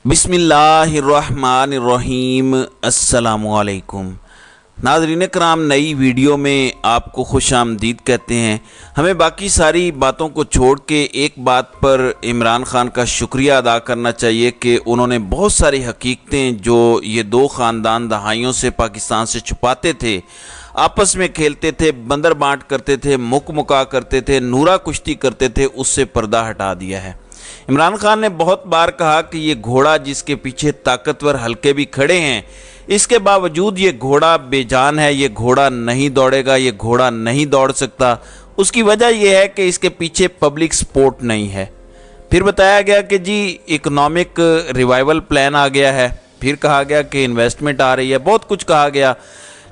बिस्मिल्लाहिर्रहमानिर्रहीम। अस्सलामुअलैकुम नाज़रीन कराम, नई वीडियो में आपको खुश आमदीद कहते हैं। हमें बाकी सारी बातों को छोड़ के एक बात पर इमरान खान का शुक्रिया अदा करना चाहिए कि उन्होंने बहुत सारी हकीकतें जो ये दो ख़ानदान दहाइयों से पाकिस्तान से छुपाते थे, आपस में खेलते थे, बंदर बांट करते थे, मुका करते थे, नूरा कुश्ती करते थे, उससे पर्दा हटा दिया है। इमरान खान ने बहुत बार कहा कि ये घोड़ा जिसके पीछे ताकतवर हल्के भी खड़े हैं, इसके बावजूद ये घोड़ा बेजान है, ये घोड़ा नहीं दौड़ेगा, ये घोड़ा नहीं दौड़ सकता। उसकी वजह यह है कि इसके पीछे पब्लिक सपोर्ट नहीं है। फिर बताया गया कि जी इकोनॉमिक रिवाइवल प्लान आ गया है, फिर कहा गया कि इन्वेस्टमेंट आ रही है, बहुत कुछ कहा गया।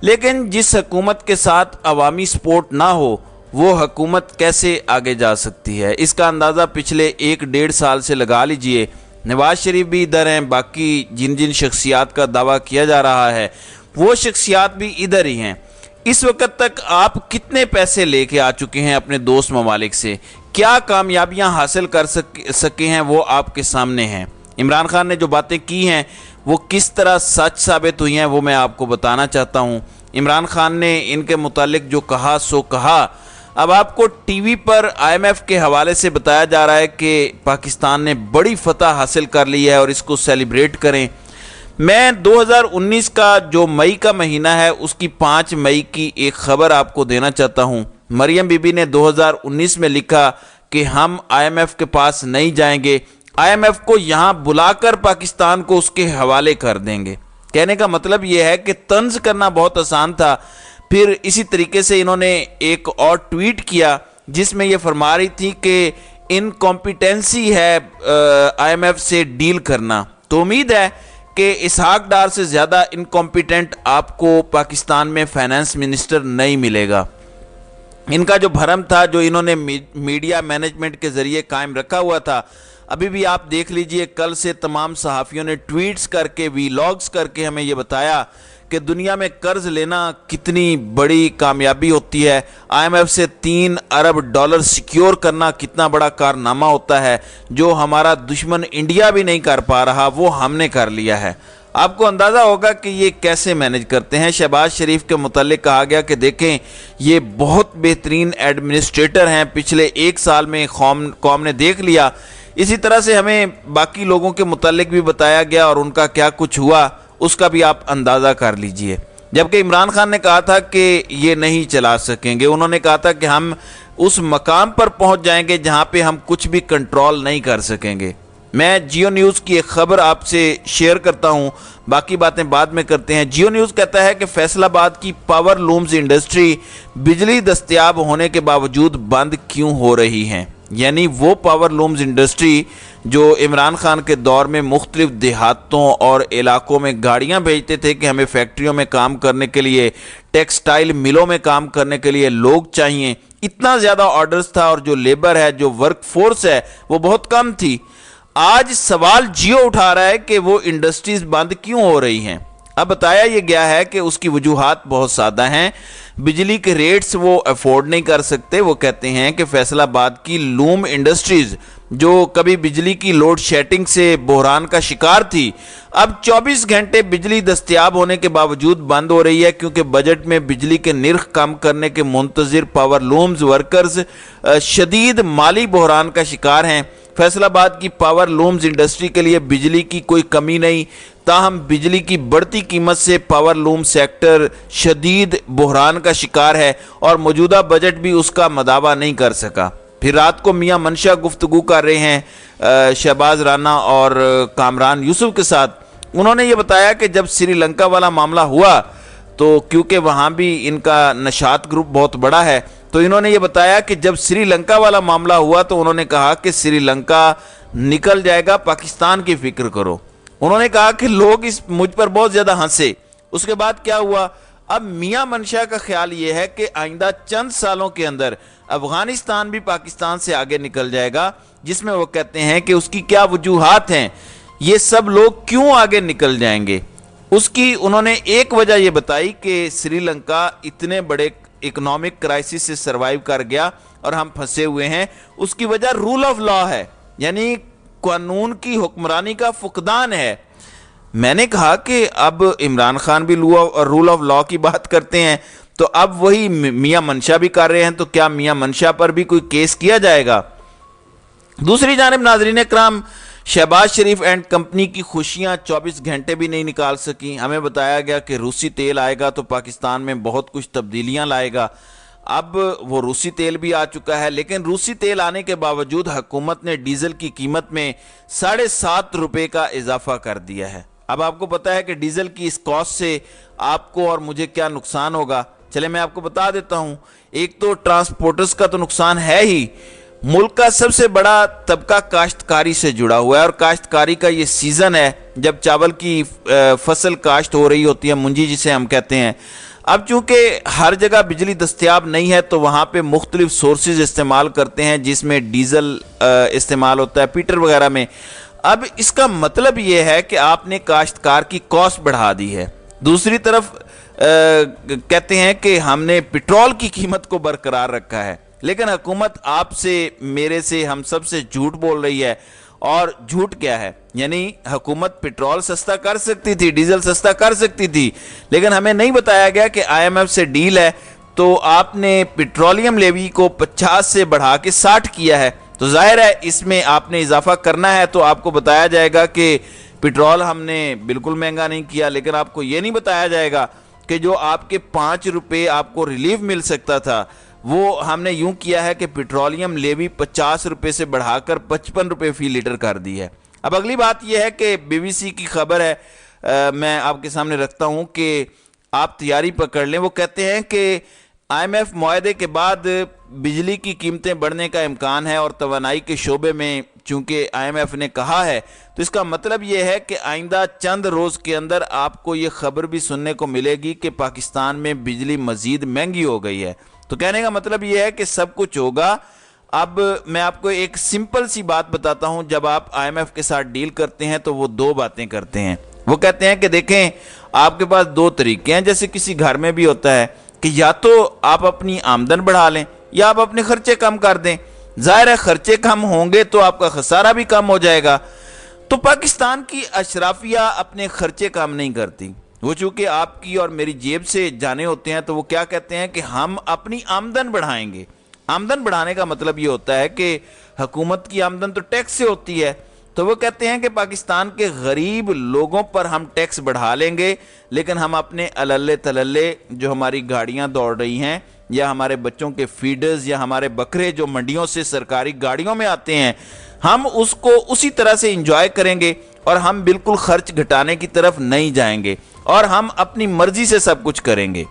लेकिन जिस हुकूमत के साथ अवामी सपोर्ट ना हो वो हुकूमत कैसे आगे जा सकती है, इसका अंदाज़ा पिछले 1-1.5 साल से लगा लीजिए। नवाज शरीफ भी इधर हैं, बाकी जिन जिन शख्सियात का दावा किया जा रहा है वो शख्सियात भी इधर ही हैं। इस वक्त तक आप कितने पैसे लेके आ चुके हैं अपने दोस्त ममालिक से, क्या कामयाबियां हासिल कर सके हैं, वो आपके सामने हैं। इमरान खान ने जो बातें की हैं वो किस तरह सच साबित हुई हैं वो मैं आपको बताना चाहता हूँ। इमरान खान ने इनके मुतालिक जो कहा सो कहा। अब आपको टीवी पर IMF के हवाले से बताया जा रहा है कि पाकिस्तान ने बड़ी फतह हासिल कर ली है और इसको सेलिब्रेट करें। मैं 2019 का जो मई का महीना है उसकी 5 मई की एक ख़बर आपको देना चाहता हूं। मरियम बीबी ने 2019 में लिखा कि हम IMF के पास नहीं जाएंगे, IMF को यहां बुलाकर पाकिस्तान को उसके हवाले कर देंगे। कहने का मतलब यह है कि तंज करना बहुत आसान था। फिर इसी तरीके से इन्होंने एक और ट्वीट किया जिसमें ये फरमा रही थी कि इनकॉम्पिटेंसी है IMF से डील करना। तो उम्मीद है कि इसहाक डार से ज़्यादा इनकॉम्पिटेंट आपको पाकिस्तान में फाइनेंस मिनिस्टर नहीं मिलेगा। इनका जो भरम था, जो इन्होंने मीडिया मैनेजमेंट के ज़रिए कायम रखा हुआ था, अभी भी आप देख लीजिए। कल से तमाम सहाफ़ियों ने ट्वीट्स करके, वीलॉग्स करके हमें ये बताया कि दुनिया में कर्ज लेना कितनी बड़ी कामयाबी होती है। IMF से $3 अरब सिक्योर करना कितना बड़ा कारनामा होता है, जो हमारा दुश्मन इंडिया भी नहीं कर पा रहा वो हमने कर लिया है। आपको अंदाज़ा होगा कि ये कैसे मैनेज करते हैं। शहबाज शरीफ के मुतालिक कहा गया कि देखें ये बहुत बेहतरीन एडमिनिस्ट्रेटर हैं, पिछले 1 साल में कौम ने देख लिया। इसी तरह से हमें बाकी लोगों के मुतालिक भी बताया गया और उनका क्या कुछ हुआ उसका भी आप अंदाज़ा कर लीजिए। जबकि इमरान खान ने कहा था कि ये नहीं चला सकेंगे। उन्होंने कहा था कि हम उस मकाम पर पहुंच जाएंगे जहां पे हम कुछ भी कंट्रोल नहीं कर सकेंगे। मैं जियो न्यूज़ की एक खबर आपसे शेयर करता हूं, बाकी बातें बाद में करते हैं। जियो न्यूज़ कहता है कि फैसलाबाद की पावर लूम्स इंडस्ट्री बिजली दस्तयाब होने के बावजूद बंद क्यों हो रही हैं। यानी वो पावर लूम्स इंडस्ट्री जो इमरान खान के दौर में मुख्तलिफ देहातों और इलाकों में गाड़ियां भेजते थे कि हमें फैक्ट्रियों में काम करने के लिए, टेक्सटाइल मिलों में काम करने के लिए लोग चाहिए, इतना ज़्यादा ऑर्डर्स था और जो लेबर है, जो वर्क फोर्स है वो बहुत कम थी। आज सवाल जियो उठा रहा है कि वो इंडस्ट्रीज बंद क्यों हो रही हैं। अब बताया ये गया है कि उसकी वजूहात बहुत सादा हैं। बिजली के रेट्स वो अफोर्ड नहीं कर सकते। वो कहते हैं कि फैसलाबाद की लूम इंडस्ट्रीज जो कभी बिजली की लोड शेडिंग से बहरान का शिकार थी, अब 24 घंटे बिजली दस्तयाब होने के बावजूद बंद हो रही है, क्योंकि बजट में बिजली के निर्ख कम करने के मुंतज़िर पावर लूम्स वर्कर्स शदीद माली बहरान का शिकार हैं। फैसलाबाद की पावर लूम्स इंडस्ट्री के लिए बिजली की कोई कमी नहीं, ताहम बिजली की बढ़ती कीमत से पावर लूम सेक्टर शदीद बहरान का शिकार है और मौजूदा बजट भी उसका मदावा नहीं कर सका। फिर रात को मियां मनशा गुफ्तगू कर रहे हैं शहबाज राना और कामरान यूसुफ के साथ। उन्होंने ये बताया कि जब श्रीलंका वाला मामला हुआ तो क्योंकि वहाँ भी इनका नशात ग्रुप बहुत बड़ा है, तो इन्होंने ये बताया कि जब श्रीलंका वाला मामला हुआ तो उन्होंने कहा कि श्रीलंका निकल जाएगा, पाकिस्तान की फिक्र करो। उन्होंने कहा कि लोग मुझ पर बहुत ज़्यादा हंसे। उसके बाद क्या हुआ, अब मियां मनशा का ख्याल ये है कि आइंदा चंद सालों के अंदर अफगानिस्तान भी पाकिस्तान से आगे निकल जाएगा, जिसमें वो कहते हैं कि उसकी क्या वजूहात हैं, ये सब लोग क्यों आगे निकल जाएंगे। उसकी उन्होंने एक वजह ये बताई कि श्रीलंका इतने बड़े इकोनॉमिक क्राइसिस से सर्वाइव कर गया और हम फंसे हुए हैं। उसकी वजह रूल ऑफ लॉ है, यानी قانون کی حکمرانی کا فقدان ہے۔ میں نے کہا کہ اب عمران خان بھی رول آف لا کی بات کرتے ہیں، تو اب وہی میاں منشا بھی کر رہے ہیں، تو کیا میاں منشا پر بھی کوئی کیس کیا جائے گا؟ دوسری جانب ناظرین اکرام، شہباز شریف اینڈ کمپنی کی خوشیاں 24 گھنٹے بھی نہیں نکال سکیں۔ ہمیں بتایا گیا کہ روسی تیل آئے گا تو پاکستان میں بہت کچھ تبدیلیاں لائے گا۔ اب وہ روسی تیل بھی آ چکا ہے، لیکن روسی تیل آنے کے باوجود حکومت نے ڈیزل کی قیمت میں 7.5 روپے کا اضافہ کر دیا ہے۔ اب آپ کو پتا ہے کہ ڈیزل کی اس کاسٹ سے آپ کو اور مجھے کیا نقصان ہوگا۔ چلے میں آپ کو بتا دیتا ہوں۔ ایک تو ٹرانسپورٹرز کا تو نقصان ہے ہی، ملک کا سب سے بڑا طبقہ کاشتکاری سے جڑا ہوا ہے، اور کاشتکاری کا یہ سیزن ہے جب چاول کی فصل کاشت ہو رہی ہوتی ہے، منجی جسے ہم کہتے ہیں۔ اب چونکہ ہر جگہ بجلی دستیاب نہیں ہے تو وہاں پہ مختلف سورسز استعمال کرتے ہیں، جس میں ڈیزل استعمال ہوتا ہے پیٹر وغیرہ میں۔ اب اس کا مطلب یہ ہے کہ آپ نے کاشتکار کی کاسٹ بڑھا دی ہے۔ دوسری طرف کہتے ہیں کہ ہم نے پٹرول کی قیمت کو برقرار رکھا ہے، لیکن حکومت آپ سے، میرے سے، ہم سب سے جھوٹ بول رہی ہے۔ اور جھوٹ کیا ہے؟ یعنی حکومت پٹرول سستا کر سکتی تھی، ڈیزل سستا کر سکتی تھی، لیکن ہمیں نہیں بتایا گیا کہ آئی ایم ایف سے ڈیل ہے تو آپ نے پٹرولیم لیوی کو 50 سے بڑھا کے 60 کیا ہے، تو ظاہر ہے اس میں آپ نے اضافہ کرنا ہے، تو آپ کو بتایا جائے گا کہ پٹرول ہم نے بالکل مہنگا نہیں کیا، لیکن آپ کو یہ نہیں بتایا جائے گا کہ جو آپ کے 5 روپے آپ کو ریلیف مل سکتا تھا، وہ ہم نے یوں کیا ہے کہ پیٹرولیم لیوی 50 روپے سے بڑھا کر 55 روپے فی لیٹر کر دی ہے۔ اب اگلی بات یہ ہے کہ بی بی سی کی خبر ہے، میں آپ کے سامنے رکھتا ہوں کہ آپ تیاری پکڑ لیں۔ وہ کہتے ہیں کہ آئی ایم ایف معاہدے کے بعد بجلی کی قیمتیں بڑھنے کا امکان ہے، اور توانائی کے شعبے میں چونکہ آئی ایم ایف نے کہا ہے، تو اس کا مطلب یہ ہے کہ آئندہ چند روز کے اندر آپ کو یہ خبر بھی سننے کو ملے گی کہ پاکستان میں بجلی مزید مہنگی ہو گئی ہے۔ تو کہنے کا مطلب یہ ہے کہ سب کچھ ہوگا۔ اب میں آپ کو ایک سمپل سی بات بتاتا ہوں، جب آپ آئی ایم ایف کے ساتھ ڈیل کرتے ہیں تو وہ 2 باتیں کرتے ہیں۔ وہ کہتے ہیں کہ دیکھیں آپ کے پاس 2 طریقے ہیں، جیسے کسی گھر میں بھی ہوتا ہے کہ یا تو آپ اپنی آمدن بڑھا لیں یا آپ اپنے خرچے کم کر دیں۔ ظاہر ہے خرچے کم ہوں گے تو آپ کا خسارہ بھی کم ہو جائے گا۔ تو پاکستان کی اشرافیہ اپنے خرچے کم نہیں کرتی، وہ چونکہ آپ کی اور میری جیب سے جانے ہوتے ہیں، تو وہ کیا کہتے ہیں کہ ہم اپنی آمدن بڑھائیں گے۔ آمدن بڑھانے کا مطلب یہ ہوتا ہے کہ حکومت کی آمدن تو ٹیکس سے ہوتی ہے، تو وہ کہتے ہیں کہ پاکستان کے غریب لوگوں پر ہم ٹیکس بڑھا لیں گے، لیکن ہم اپنے اللے تللے جو ہماری گاڑیاں دوڑ رہی ہیں، یا ہمارے بچوں کے فیڈرز، یا ہمارے بکرے جو منڈیوں سے سرکاری گاڑیوں میں آتے ہیں، ہم اس کو اسی طرح سے انجوائے کریں گے، اور ہم بالکل خرچ گھٹانے کی طرف نہیں جائیں گے، اور ہم اپنی مرضی سے سب کچھ کریں گے۔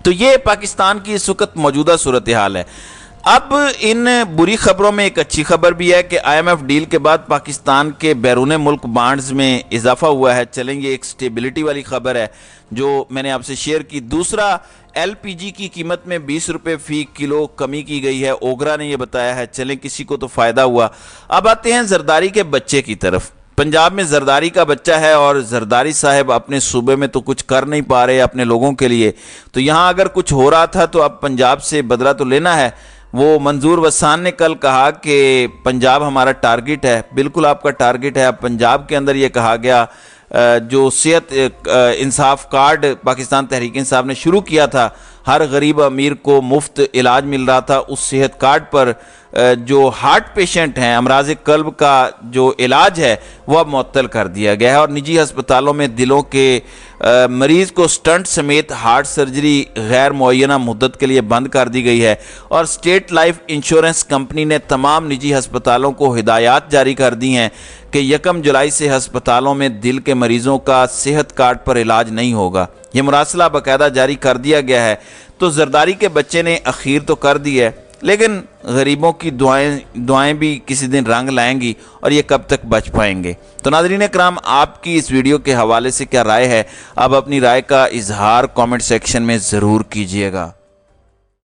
تو یہ پاکستان کی اس وقت موجودہ صورتحال ہے۔ اب ان بری خبروں میں ایک اچھی خبر بھی ہے کہ آئی ایم ایف ڈیل کے بعد پاکستان کے بیرون ملک بانڈز میں اضافہ ہوا ہے۔ چلیں یہ ایک سٹیبلٹی والی خبر ہے جو میں نے آپ سے شیئر کی۔ دوسرا، ایل پی جی کی قیمت میں 20 روپے فی کلو کمی کی گئی ہے، اوگرا نے یہ بتایا ہے۔ چلیں کسی کو تو فائدہ ہوا۔ اب آتے ہیں زرداری کے بچے کی طرف۔ پنجاب میں زرداری کا بچہ ہے، اور زرداری صاحب اپنے صوبے میں تو کچھ کر نہیں پا رہے اپنے لوگوں کے لیے، تو یہاں اگر کچھ ہو رہا تھا تو اب پنجاب سے بدلہ تو لینا ہے۔ وہ منظور وسان نے کل کہا کہ پنجاب ہمارا ٹارگٹ ہے۔ بالکل آپ کا ٹارگٹ ہے۔ اب پنجاب کے اندر یہ کہا گیا، جو صحت انصاف کارڈ پاکستان تحریک انصاف نے شروع کیا تھا، ہر غریب امیر کو مفت علاج مل رہا تھا، اس صحت کارڈ پر جو ہارٹ پیشنٹ ہیں، امراض قلب کا جو علاج ہے وہ اب معطل کر دیا گیا ہے، اور نجی ہسپتالوں میں دلوں کے مریض کو سٹنٹ سمیت ہارٹ سرجری غیر معینہ مدت کے لیے بند کر دی گئی ہے، اور اسٹیٹ لائف انشورنس کمپنی نے تمام نجی ہسپتالوں کو ہدایات جاری کر دی ہیں کہ 1 جولائی سے ہسپتالوں میں دل کے مریضوں کا صحت کارڈ پر علاج نہیں ہوگا۔ یہ مراسلہ باقاعدہ جاری کر دیا گیا ہے۔ تو زرداری کے بچے نے اخیر تو کر دی ہے، لیکن غریبوں کی دعائیں بھی کسی دن رنگ لائیں گی، اور یہ کب تک بچ پائیں گے۔ تو ناظرین اکرام، آپ کی اس ویڈیو کے حوالے سے کیا رائے ہے؟ آپ اپنی رائے کا اظہار کامنٹ سیکشن میں ضرور کیجئے گا۔